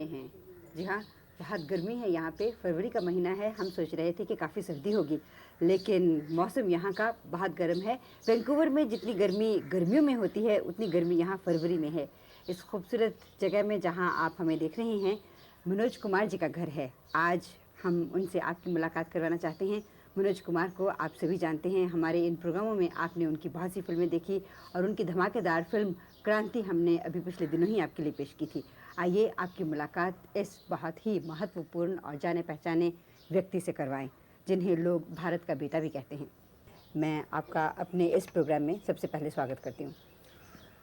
हैं। जी हाँ, बहुत गर्मी है यहाँ पे, फरवरी का महीना है, हम सोच रहे थे कि काफ़ी सर्दी होगी, लेकिन मौसम यहाँ का बहुत गर्म है। वैंकूवर में जितनी गर्मी गर्मियों में होती है, उतनी गर्मी यहाँ फरवरी में है। इस खूबसूरत जगह में जहाँ आप हमें देख रहे हैं, मनोज कुमार जी का घर है। आज हम उनसे आपकी मुलाकात करवाना चाहते हैं। मनोज कुमार को आप सभी जानते हैं, हमारे इन प्रोग्रामों में आपने उनकी बहुत सी फिल्में देखी और उनकी धमाकेदार फिल्म क्रांति हमने अभी पिछले दिनों ही आपके लिए पेश की थी। आइए आपकी मुलाकात इस बहुत ही महत्वपूर्ण और जाने पहचाने व्यक्ति से करवाएं, जिन्हें लोग भारत का बेटा भी कहते हैं। मैं आपका अपने इस प्रोग्राम में सबसे पहले स्वागत करती हूँ।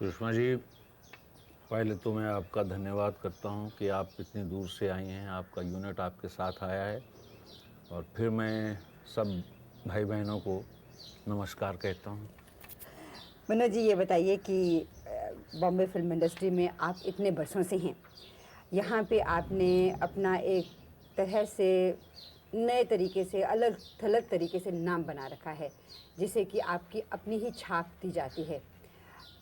सुषमा जी, पहले तो मैं आपका धन्यवाद करता हूँ कि आप इतनी दूर से आई हैं, आपका यूनिट आपके साथ आया है। और फिर मैं सब भाई बहनों को नमस्कार कहता हूँ। मनोज जी, ये बताइए कि बॉम्बे फिल्म इंडस्ट्री में आप इतने बरसों से हैं, यहाँ पे आपने अपना एक तरह से नए तरीके से अलग थलग तरीके से नाम बना रखा है, जिसे कि आपकी अपनी ही छाप दी जाती है,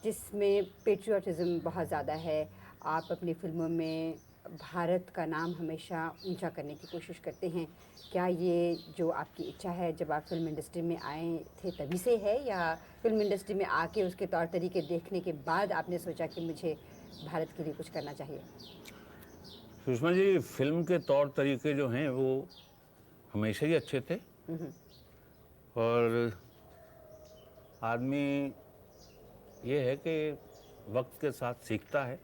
जिसमें पेट्रियाटिज़म बहुत ज़्यादा है। आप अपनी फ़िल्मों में भारत का नाम हमेशा ऊंचा करने की कोशिश करते हैं। क्या ये जो आपकी इच्छा है जब आप फिल्म इंडस्ट्री में आए थे तभी से है, या फिल्म इंडस्ट्री में आके उसके तौर तरीके देखने के बाद आपने सोचा कि मुझे भारत के लिए कुछ करना चाहिए? सुषमा जी, फिल्म के तौर तरीके जो हैं वो हमेशा ही अच्छे थे। और आदमी ये है कि वक्त के साथ सीखता है।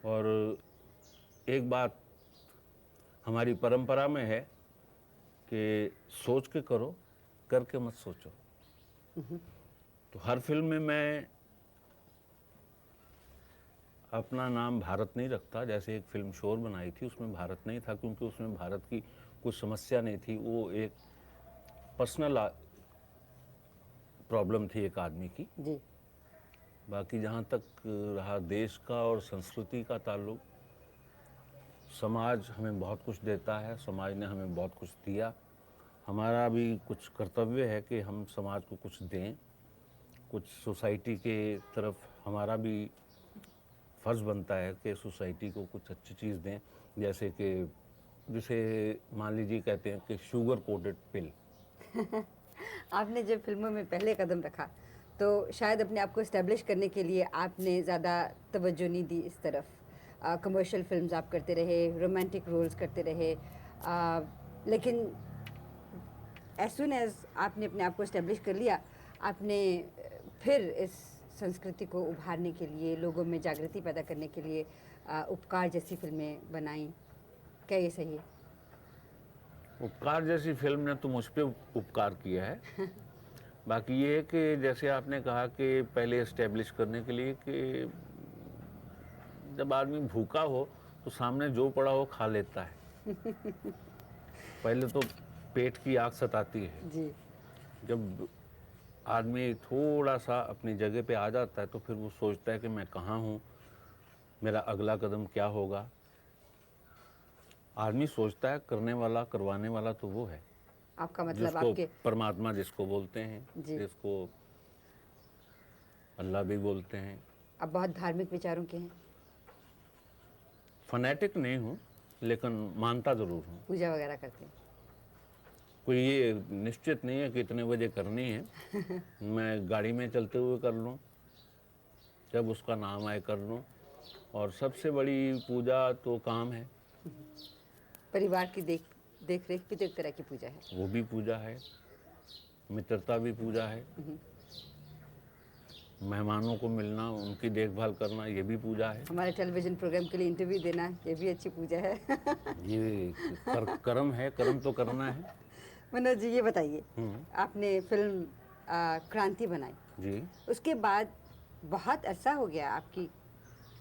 और एक बात हमारी परंपरा में है कि सोच के करो, करके मत सोचो। तो हर फिल्म में मैं अपना नाम भारत नहीं रखता। जैसे एक फिल्म शोर बनाई थी, उसमें भारत नहीं था, क्योंकि उसमें भारत की कुछ समस्या नहीं थी, वो एक पर्सनल प्रॉब्लम थी एक आदमी की। जी। बाकी जहाँ तक रहा देश का और संस्कृति का ताल्लुक, समाज हमें बहुत कुछ देता है, समाज ने हमें बहुत कुछ दिया। हमारा भी कुछ कर्तव्य है कि हम समाज को कुछ दें, कुछ सोसाइटी के तरफ हमारा भी फ़र्ज़ बनता है कि सोसाइटी को कुछ अच्छी चीज़ दें। जैसे कि जिसे मान लीजिए कहते हैं कि शुगर कोटेड पिल। आपने जब फिल्मों में पहले कदम रखा तो शायद अपने आप को इस्टेब्लिश करने के लिए आपने ज़्यादा तवज्जो नहीं दी इस तरफ। कमर्शियल फिल्म्स आप करते रहे, रोमांटिक रोल्स करते रहे, लेकिन एज सुन एज आपने अपने आप को इस्टेब्लिश कर लिया, आपने फिर इस संस्कृति को उभारने के लिए, लोगों में जागृति पैदा करने के लिए उपकार जैसी फिल्में बनाई। क्या ये सही है? उपकार जैसी फिल्म ने तो मुझ पे उपकार किया है। बाकी ये है कि जैसे आपने कहा कि पहले इस्टेब्लिश करने के लिए कि जब आदमी भूखा हो तो सामने जो पड़ा हो खा लेता है। पहले तो पेट की आग सताती है। जी। जब आदमी थोड़ा सा अपनी जगह पे आ जाता है तो फिर वो सोचता है कि मैं कहाँ हूँ, मेरा अगला कदम क्या होगा। आदमी सोचता है, करने वाला करवाने वाला तो वो है, आपका मतलब जिसको आपके। परमात्मा जिसको बोलते हैं, जी। जिसको अल्लाह भी बोलते हैं। आप बहुत धार्मिक विचारों के हैं? फनेटिक नहीं हूँ, लेकिन मानता ज़रूर हूँ। पूजा वगैरह करते हैं? कोई ये निश्चित नहीं है कि इतने बजे करनी है। मैं गाड़ी में चलते हुए कर लूँ, जब उसका नाम आए कर लूँ। और सबसे बड़ी पूजा तो काम है। परिवार की देख रेख भी तो एक तरह की पूजा है। वो भी पूजा है, मित्रता भी पूजा है, मेहमानों को मिलना, उनकी देखभाल करना, ये भी पूजा है। हमारे टेलीविज़न प्रोग्राम के लिए इंटरव्यू देना, ये भी अच्छी पूजा है। ये कर्म है, कर्म तो करना है। मनोज जी, ये बताइए, आपने फिल्म क्रांति बनाई, जी। उसके बाद बहुत अरसा हो गया आपकी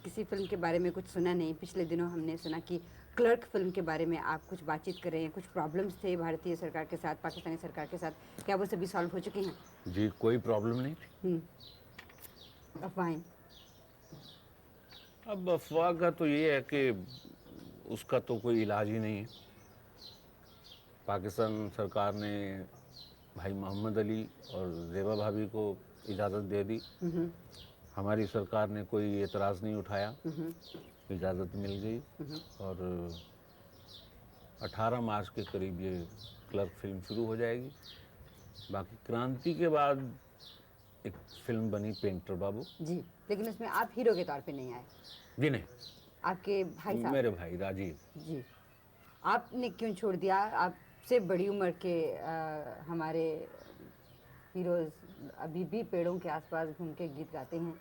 किसी फिल्म के बारे में कुछ सुना नहीं। पिछले दिनों हमने सुना कि क्लर्क फिल्म के बारे में आप कुछ बातचीत कर रहे हैं, कुछ प्रॉब्लम्स थे भारतीय सरकार के साथ, पाकिस्तानी सरकार के साथ, क्या वो सभी सॉल्व हो चुके हैं? जी, कोई प्रॉब्लम नहीं थी। अफवाहें? अब अफवाह का तो ये है कि उसका तो कोई इलाज ही नहीं है। पाकिस्तान सरकार ने भाई मोहम्मद अली और ज़ेबा भाभी को इजाज़त दे दी। हमारी सरकार ने कोई एतराज़ नहीं उठाया। इजाज़त मिल गई और 18 मार्च के करीब ये क्लर्क फिल्म शुरू हो जाएगी। बाकी क्रांति के बाद एक फिल्म बनी पेंटर बाबू। जी, लेकिन उसमें आप हीरो के तौर पे नहीं आए, जी नहीं, आपके भाई साहब। मेरे भाई राजीव। जी, आपने क्यों छोड़ दिया? आपसे बड़ी उम्र के हमारे हीरोज़ अभी भी पेड़ों के आसपास घूम के गीत गाते हैं।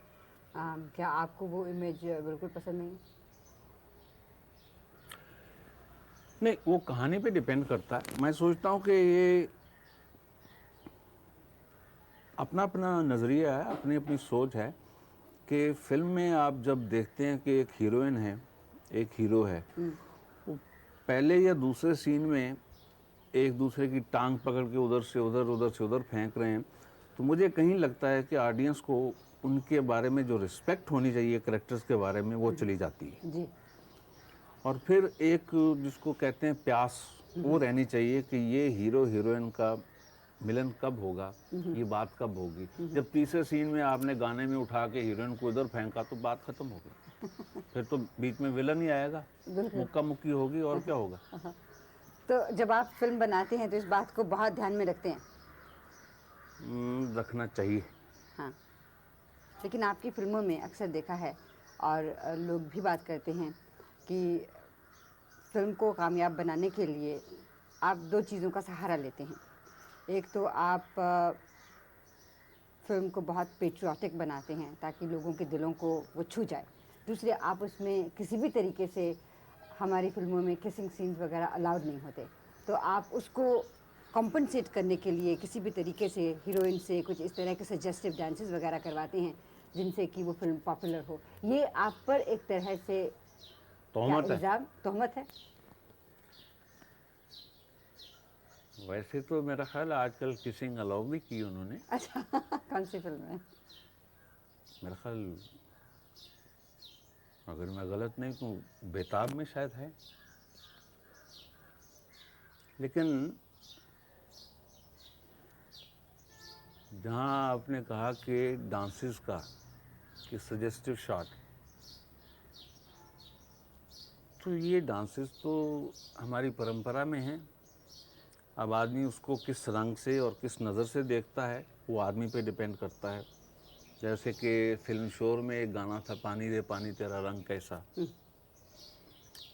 क्या आपको वो इमेज बिल्कुल पसंद नहीं है? नहीं, वो कहानी पे डिपेंड करता है। मैं सोचता हूँ कि ये अपना अपना नज़रिया है, अपनी अपनी सोच है कि फिल्म में आप जब देखते हैं कि एक हीरोइन है, एक हीरो है, वो पहले या दूसरे सीन में एक दूसरे की टांग पकड़ के उधर से उधर फेंक रहे हैं, तो मुझे कहीं लगता है कि ऑडियंस को उनके बारे में जो रिस्पेक्ट होनी चाहिए कैरेक्टर्स के बारे में वो चली जाती है। जी। और फिर एक जिसको कहते हैं प्यास, वो रहनी चाहिए कि ये हीरो हीरोइन का मिलन कब होगा, ये बात कब होगी। जब तीसरे सीन में आपने गाने में उठा के हीरोइन को उधर फेंका तो बात खत्म हो गई। फिर तो बीच में विलन ही आएगा, मुक्का मुक्की होगी और क्या होगा। तो जब आप फिल्म बनाते हैं तो इस बात को बहुत ध्यान में रखते हैं? रखना चाहिए। हाँ, लेकिन आपकी फिल्मों में अक्सर देखा है और लोग भी बात करते हैं कि फिल्म को कामयाब बनाने के लिए आप दो चीज़ों का सहारा लेते हैं। एक तो आप फिल्म को बहुत पेट्रियाटिक बनाते हैं ताकि लोगों के दिलों को वो छू जाए। दूसरे, आप उसमें किसी भी तरीके से, हमारी फिल्मों में किसिंग सीन्स वगैरह अलाउड नहीं होते, तो आप उसको कॉम्पनसेट करने के लिए किसी भी तरीके से हीरोइन से कुछ इस तरह के सजेस्टिव डांसेस वगैरह करवाते हैं जिनसे कि वो फिल्म पॉपुलर हो। ये आप पर एक तरह से तोहमत है। इल्ज़ाम, तोहमत है? वैसे तो मेरा ख्याल आजकल किसिंग अलाउ भी की उन्होंने। अच्छा, कौन सी फिल्म है? मेरा ख्याल, अगर मैं गलत नहीं तो बेताब में शायद है। लेकिन जहाँ आपने कहा कि डांसेस का, कि सजेस्टिव शॉट, तो ये डांसेस तो हमारी परंपरा में हैं। अब आदमी उसको किस रंग से और किस नज़र से देखता है वो आदमी पे डिपेंड करता है। जैसे कि फिल्म शोर में एक गाना था, पानी दे पानी तेरा रंग कैसा,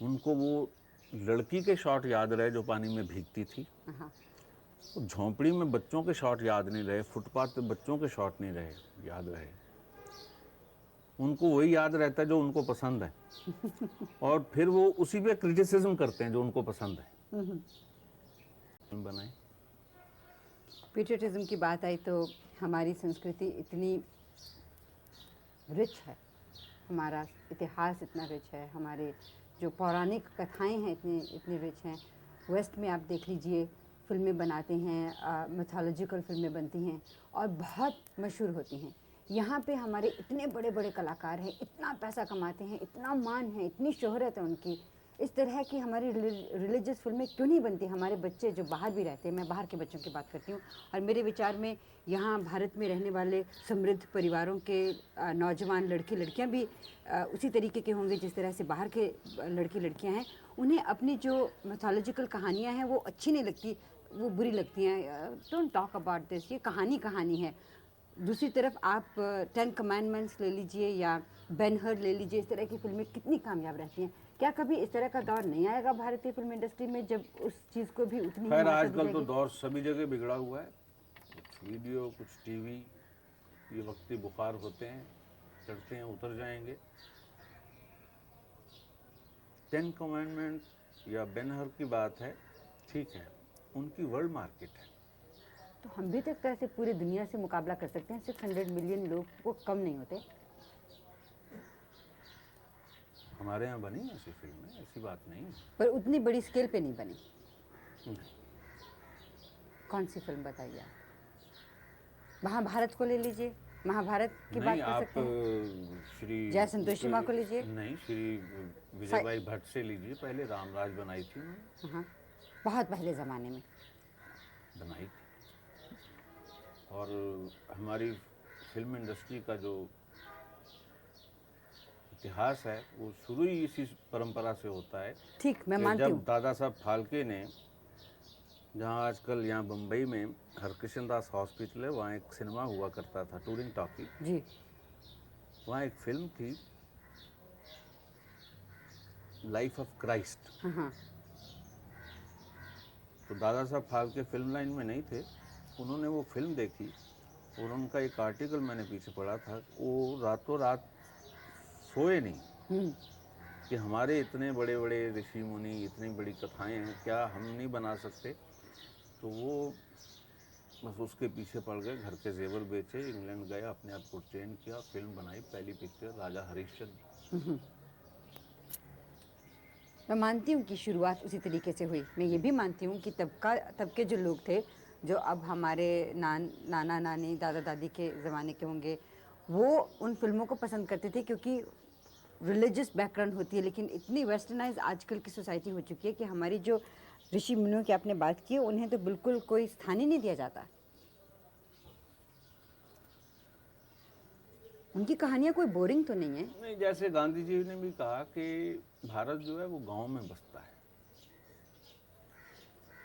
उनको वो लड़की के शॉट याद रहे जो पानी में भीगती थी, हाँ। तो झोंपड़ी में बच्चों के शॉट याद नहीं रहे, फुटपाथ पे बच्चों के शॉट नहीं रहे याद रहे। उनको वही याद रहता है जो उनको पसंद है और फिर वो उसी पे क्रिटिसिज्म करते हैं जो उनको पसंद है। बनाए। पेट्रियटिज्म की बात आई तो हमारी संस्कृति इतनी रिच है, हमारा इतिहास इतना रिच है, हमारे जो पौराणिक कथाएं हैं इतनी इतनी रिच हैं। वेस्ट में आप देख लीजिए, फिल्में बनाते हैं, मिथोलॉजिकल फिल्में बनती हैं और बहुत मशहूर होती हैं। यहाँ पे हमारे इतने बड़े बड़े कलाकार हैं, इतना पैसा कमाते हैं, इतना मान है, इतनी शोहरत है उनकी, इस तरह की हमारी रिलीजियस फिल्में क्यों नहीं बनती? हमारे बच्चे जो बाहर भी रहते हैं, मैं बाहर के बच्चों की बात करती हूँ, और मेरे विचार में यहाँ भारत में रहने वाले समृद्ध परिवारों के नौजवान लड़के लड़कियाँ भी उसी तरीके के होंगे जिस तरह से बाहर के लड़के लड़कियाँ हैं। उन्हें अपनी जो मैथोलॉजिकल कहानियाँ हैं वो अच्छी नहीं लगती, वो बुरी लगती हैं। डोंट टॉक अबाउट दिस, ये कहानी कहानी है। दूसरी तरफ आप 10 कमांडमेंट्स ले लीजिए या बेन हर ले लीजिए, इस तरह की फिल्में कितनी कामयाब रहती हैं। क्या कभी इस तरह का दौर नहीं आएगा भारतीय फिल्म इंडस्ट्री में जब उस चीज़ को भी उतनी खैर आजकल तो दौर सभी जगह बिगड़ा हुआ है, कुछ वीडियो कुछ टीवी, ये वक्ती बुखार होते हैं, चढ़ते हैं उतर जाएंगे। 10 कमांडमेंट या बेन हर की बात है, ठीक है, उनकी वर्ल्ड मार्केट है। तो हम भी तो एक तरह से पूरी दुनिया से मुकाबला कर सकते हैं, 600 मिलियन लोग वो कम नहीं होते। हमारे यहाँ बनी ऐसी फिल्में, ऐसी बात नहीं, पर उतनी बड़ी स्केल पे नहीं बनी। कौन सी फिल्म बताइए आप? महाभारत को ले लीजिए, महाभारत की बात कर सकते हैं। श्री जय संतोषी माँ को लीजिए। नहीं, श्री विजयबाई भट्ट से लीजिए, पहले रामराज बनाई थी उन्होंने। हाँ, बहुत पहले ज़माने में बनाई थी। और हमारी फिल्म इंडस्ट्री का जो इतिहास है वो शुरू ही इसी परंपरा से होता है ठीक, मैं कि मानती जब हूँ। दादा साहब फाल्के ने, जहाँ आजकल यहाँ बम्बई में हरकृष्ण दास हॉस्पिटल है, वहाँ एक सिनेमा हुआ करता था, टूरिंग टॉकी। जी। वहाँ एक फिल्म थी, लाइफ ऑफ क्राइस्ट। हाँ हाँ। तो दादा साहब फाल्के फिल्म लाइन में नहीं थे, उन्होंने वो फिल्म देखी और उनका एक आर्टिकल मैंने पीछे पढ़ा था, वो रातों रात सोए नहीं कि हमारे इतने बड़े बड़े ऋषि मुनि, इतनी बड़ी कथाएं हैं, क्या हम नहीं बना सकते। तो वो बस उसके पीछे पड़ गए, घर के जेवर बेचे, इंग्लैंड गए, अपने आप को ट्रेन किया, फिल्म बनाई, पहली पिक्चर राजा हरिश्चंद्र। मैं मानती हूँ कि शुरुआत उसी तरीके से हुई। मैं ये भी मानती हूँ कि तब के जो लोग थे, जो अब हमारे नाना नानी दादा दादी के ज़माने के होंगे, वो उन फिल्मों को पसंद करते थे क्योंकि रिलीजियस बैकग्राउंड होती है। लेकिन इतनी वेस्टर्नाइज आजकल की सोसाइटी हो चुकी है कि हमारी जो ऋषि मुनियों की आपने बात की, उन्हें तो बिल्कुल कोई स्थान ही नहीं दिया जाता। उनकी कहानियाँ कोई बोरिंग तो नहीं है। नहीं, जैसे गांधी जी ने भी कहा कि भारत जो है वो गांव में बसता है।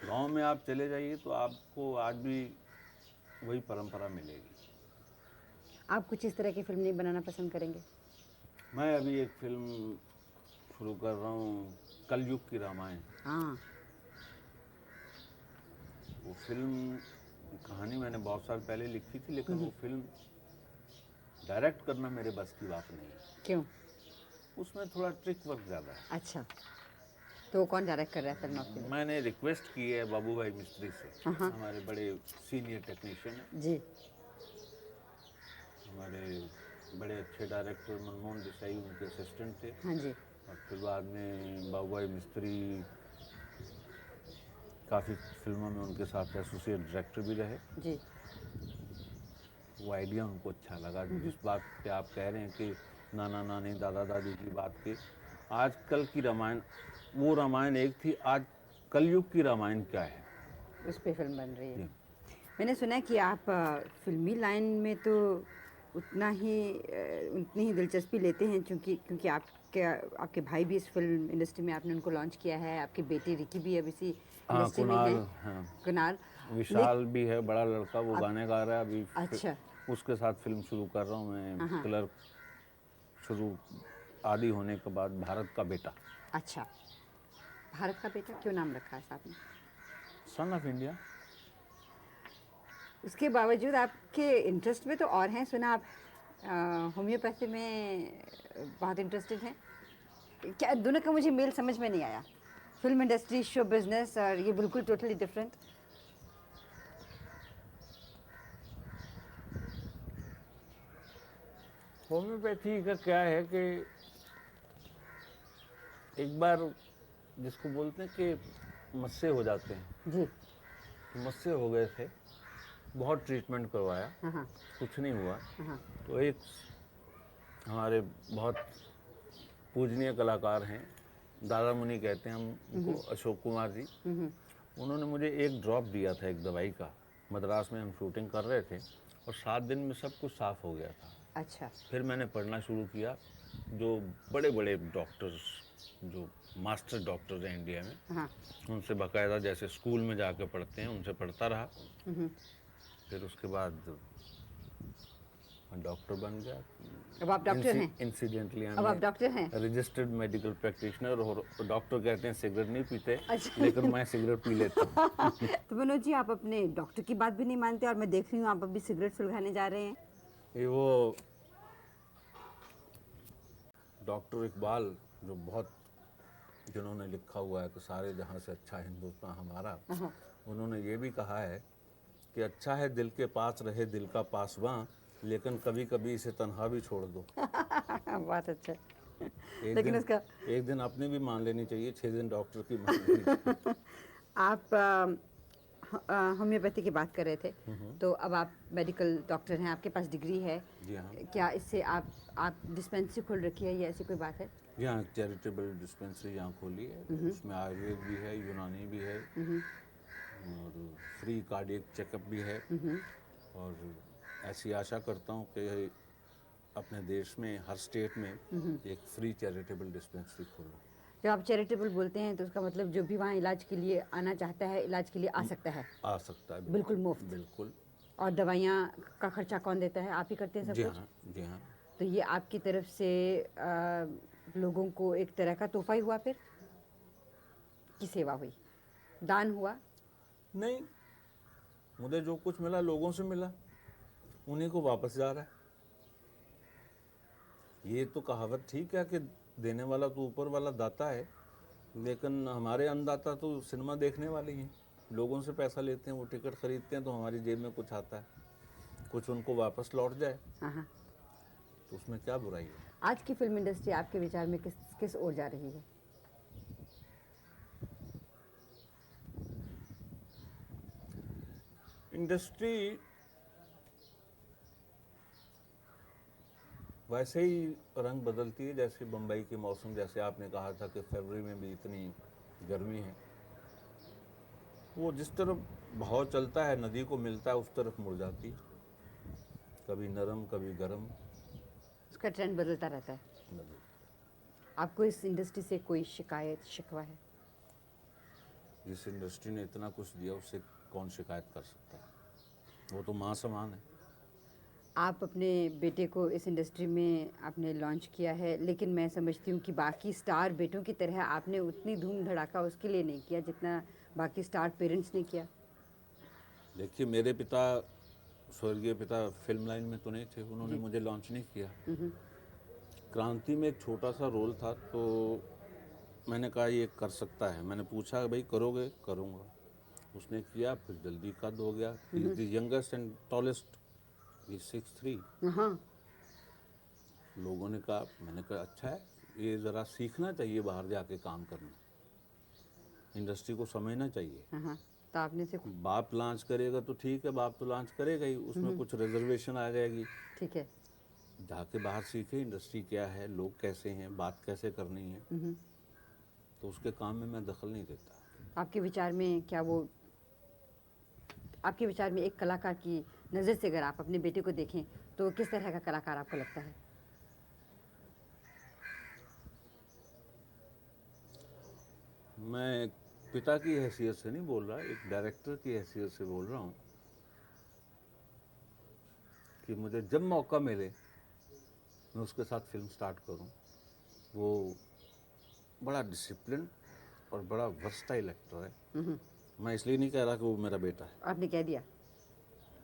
गांव में आप चले जाइए तो आपको आज भी वही परंपरा मिलेगी। आप कुछ इस तरह की फिल्म नहीं बनाना पसंद करेंगे? मैं अभी एक फिल्म शुरू कर रहा हूँ, कलयुग की रामायण। हाँ। वो फिल्म कहानी मैंने बहुत साल पहले लिखी थी, लेकिन वो फिल्म डायरेक्ट करना मेरे बस की बात नहीं है। क्यों? उसमें थोड़ा ट्रिक वर्क ज़्यादा है। अच्छा, तो वो कौन डायरेक्ट कर रहा है फिल्म आपके लिए? मैंने रिक्वेस्ट की है बाबू भाई मिस्त्री से, हमारे बड़े सीनियर टेक्नीशियन हैं, जी। हमारे बड़े अच्छे डायरेक्टर मनमोहन देसाई उनके असिस्टेंट थे। हाँ जी। और फिर बाद में बाबू भाई मिस्त्री काफ़ी फिल्मों में उनके साथ एसोसिएट डायरेक्टर भी रहे। जी। वो आइडिया उनको अच्छा लगा। जिस बात पे आप कह रहे हैं कि नाना नानी दादा दादी की बात की, आजकल की रामायण वो रामायण एक थी, आज कलयुग की रामायण क्या है, उस पे फिल्म बन रही है। जी। मैंने सुना है कि आप फिल्मी लाइन में तो उतनी ही दिलचस्पी लेते हैं, क्योंकि आपके भाई भी इस फिल्म इंडस्ट्री में, आपने उनको लॉन्च किया है। आपकी बेटी रिकी भी अब इसी हाँ, इंडस्ट्री में है। कुणाल, हाँ, कुणाल। विशाल भी है, बड़ा लड़का, वो गाने गा रहा है अभी। अच्छा। उसके साथ फिल्म शुरू कर रहा हूँ मैं, हाँ। क्लर्क शुरू आदि होने के बाद, भारत का बेटा। अच्छा, भारत का बेटा क्यों नाम रखा है साहब ने? Son of India. उसके बावजूद आपके इंटरेस्ट में तो और हैं। सुना आप होम्योपैथी में बहुत इंटरेस्टेड हैं। क्या दोनों का मुझे मेल समझ में नहीं आया। फिल्म इंडस्ट्री, शो बिजनेस, और ये बिल्कुल टोटली डिफरेंट। होम्योपैथी का क्या है कि एक बार जिसको बोलते हैं कि मस्से हो जाते हैं, जी। तो मस्से हो गए थे, बहुत ट्रीटमेंट करवाया, हाँ। कुछ नहीं हुआ। हाँ। तो एक हमारे बहुत पूजनीय कलाकार हैं, दादा मुनि कहते हैं हम उनको, अशोक कुमार जी, उन्होंने मुझे एक ड्रॉप दिया था एक दवाई का। मद्रास में हम शूटिंग कर रहे थे और 7 दिन में सब कुछ साफ हो गया था। अच्छा। फिर मैंने पढ़ना शुरू किया, जो बड़े बड़े डॉक्टर्स, जो मास्टर डॉक्टर्स हैं इंडिया में, हाँ। उनसे बाकायदा जैसे स्कूल में जाके पढ़ते हैं, उनसे पढ़ता रहा। फिर उसके बाद डॉक्टर बन गया। अब आप डॉक्टर हैं? इंसिडेंटली अब आप डॉक्टर हैं? रजिस्टर्ड मेडिकल प्रैक्टिशनर, और डॉक्टर कहते हैं सिगरेट नहीं पीते। अच्छा। लेकिन मैं सिगरेट पी लेता हूँ। तो मनोज जी, आप अपने डॉक्टर की बात भी नहीं मानते, और मैं देख रही हूँ आप अभी सिगरेट सुलगाने जा रहे हैं। ये वो डॉक्टर इकबाल, जो बहुत, जिन्होंने लिखा हुआ है कि सारे जहाँ से अच्छा हिंदुस्तान हमारा, उन्होंने ये भी कहा है कि अच्छा है दिल के पास रहे दिल का पासवां, लेकिन कभी कभी इसे तन्हा भी छोड़ दो। बहुत अच्छा। लेकिन उसका एक दिन अपनी भी मान लेनी चाहिए, 6 दिन डॉक्टर की मान लेनी चाहिए। आप होम्योपैथी की बात कर रहे थे, तो अब आप मेडिकल डॉक्टर हैं, आपके पास डिग्री है। जी हाँ। क्या इससे आप डिस्पेंसरी खोल रखी है, या ऐसी कोई बात है? यहाँ चैरिटेबल डिस्पेंसरी यहाँ खोली है, उसमें आयुर्वेद भी है, यूनानी भी है, और फ्री कार्डियक चेकअप भी है। और ऐसी आशा करता हूँ कि अपने देश में हर स्टेट में एक फ्री चैरिटेबल डिस्पेंसरी खोलूं। जब आप चैरिटेबल बोलते हैं तो उसका मतलब जो भी वहाँ इलाज के लिए आना चाहता है इलाज के लिए आ सकता है, आ सकता है, बिल्कुल मुफ्त। बिल्कुल। और दवाइयाँ का खर्चा कौन देता है? आप ही करते हैं सब जी कुछ? हाँ, जी हाँ। तो ये आपकी तरफ से लोगों को एक तरह का तोहफा ही हुआ फिर, की सेवा हुई, दान हुआ? नहीं, मुझे जो कुछ मिला लोगों से मिला, उन्हीं को वापस जा रहा है। ये तो कहावत ठीक है कि देने वाला तो ऊपर वाला दाता है, लेकिन हमारे अन्नदाता तो सिनेमा देखने वाले ही हैं। लोगों से पैसा लेते हैं, वो टिकट खरीदते हैं, तो हमारी जेब में कुछ आता है, कुछ उनको वापस लौट जाए, हाँ हाँ। तो उसमें क्या बुराई है। आज की फिल्म इंडस्ट्री आपके विचार में किस किस ओर जा रही है? इंडस्ट्री वैसे ही रंग बदलती है जैसे बम्बई के मौसम, जैसे आपने कहा था कि फरवरी में भी इतनी गर्मी है, वो जिस तरफ भाव चलता है, नदी को मिलता है, उस तरफ मुड़ जाती है, कभी नरम कभी गर्म। उसका ट्रेंड बदलता रहता है। नदी आपको इस इंडस्ट्री से कोई शिकायत शिकवा है? जिस इंडस्ट्री ने इतना कुछ दिया उससे कौन शिकायत कर सकता है, वो तो माँ समान है। आप अपने बेटे को इस इंडस्ट्री में आपने लॉन्च किया है, लेकिन मैं समझती हूँ कि बाकी स्टार बेटों की तरह आपने उतनी धूम धड़ाका उसके लिए नहीं किया जितना बाकी स्टार पेरेंट्स ने किया। देखिए, मेरे पिता, स्वर्गीय पिता, फिल्म लाइन में तो नहीं थे, उन्होंने मुझे लॉन्च नहीं किया। क्रांति में एक छोटा सा रोल था, तो मैंने कहा ये कर सकता है। मैंने पूछा भाई करोगे? करूँगा। उसने किया, फिर जल्दी कद हो गया। He is the youngest and tallest, he 6'3". हाँ। लोगों ने कहा, मैंने कहा अच्छा है, ये ज़रा सीखना चाहिए, बाहर जाके काम करना, इंडस्ट्री को समझना चाहिए। हाँ। तो आपने से बाप लॉन्च करेगा तो ठीक है, बाप तो लॉन्च करेगा ही, उसमें कुछ रिजर्वेशन आ जाएगी। ठीक है। जाके बाहर सीखे इंडस्ट्री क्या है, लोग कैसे हैं, बात कैसे करनी है, तो उसके काम में मैं दखल नहीं देता। आपके विचार में क्या वो, आपके विचार में एक कलाकार की नज़र से अगर आप अपने बेटे को देखें तो किस तरह का कलाकार आपको लगता है? मैं एक पिता की हैसियत से नहीं बोल रहा, एक डायरेक्टर की हैसियत से बोल रहा हूँ कि मुझे जब मौका मिले मैं उसके साथ फिल्म स्टार्ट करूँ। वो बड़ा डिसिप्लिन और बड़ा वर्सटाइल एक्टर है। मैं इसलिए नहीं कह रहा कि वो मेरा बेटा है। आपने कह दिया,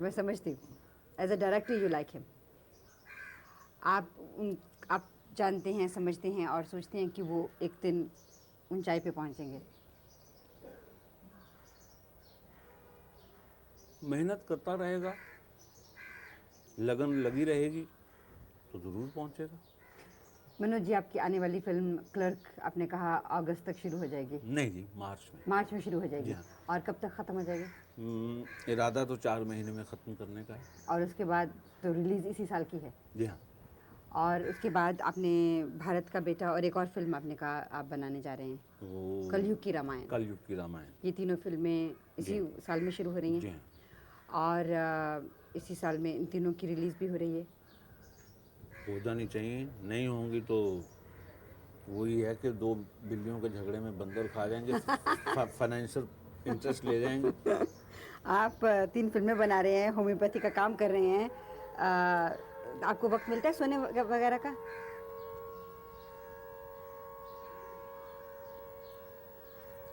मैं समझती हूँ। As a director you like him. आप जानते हैं, समझते हैं और सोचते हैं कि वो एक दिन ऊंचाई पे पहुंचेंगे। मेहनत करता रहेगा, लगन लगी रहेगी, तो ज़रूर पहुंचेगा। मनोज जी, आपकी आने वाली फिल्म क्लर्क आपने कहा अगस्त तक शुरू हो जाएगी? नहीं जी, मार्च में। मार्च में शुरू हो जाएगी। जी हाँ। और कब तक ख़त्म हो जाएगी? इरादा तो 4 महीने में ख़त्म करने का है। और उसके बाद तो रिलीज़ इसी साल की है? जी हाँ। और उसके बाद आपने भारत का बेटा और एक और फिल्म आपने कहा आप बनाने जा रहे हैं, वो कलयुग की रामायण। कलयुग की रामायण। ये तीनों फिल्में इसी साल में शुरू हो रही जी हैं हाँ। और इसी साल में इन तीनों की रिलीज़ भी हो रही है। हो जानी चाहिए, नहीं होंगी तो वही है कि 2 बिल्लियों के झगड़े में बंदर खा जाएंगे, फाइनेंशियल इंटरेस्ट ले जाएंगे। आप 3 फिल्में बना रहे हैं, होम्योपैथी का काम कर रहे हैं, आपको वक्त मिलता है सोने वगैरह का?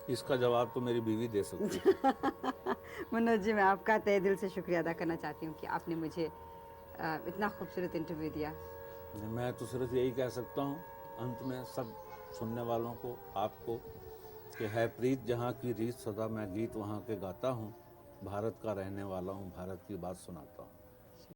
इसका जवाब तो मेरी बीवी दे सकती है। मनोज जी, मैं आपका तहे दिल से शुक्रिया अदा करना चाहती हूँ कि आपने मुझे इतना खूबसूरत इंटरव्यू दिया। मैं तो सिर्फ यही कह सकता हूँ अंत में सब सुनने वालों को, आपको, कि है प्रीत जहाँ की रीत, सदा मैं गीत वहाँ के गाता हूँ, भारत का रहने वाला हूँ, भारत की बात सुनाता हूँ।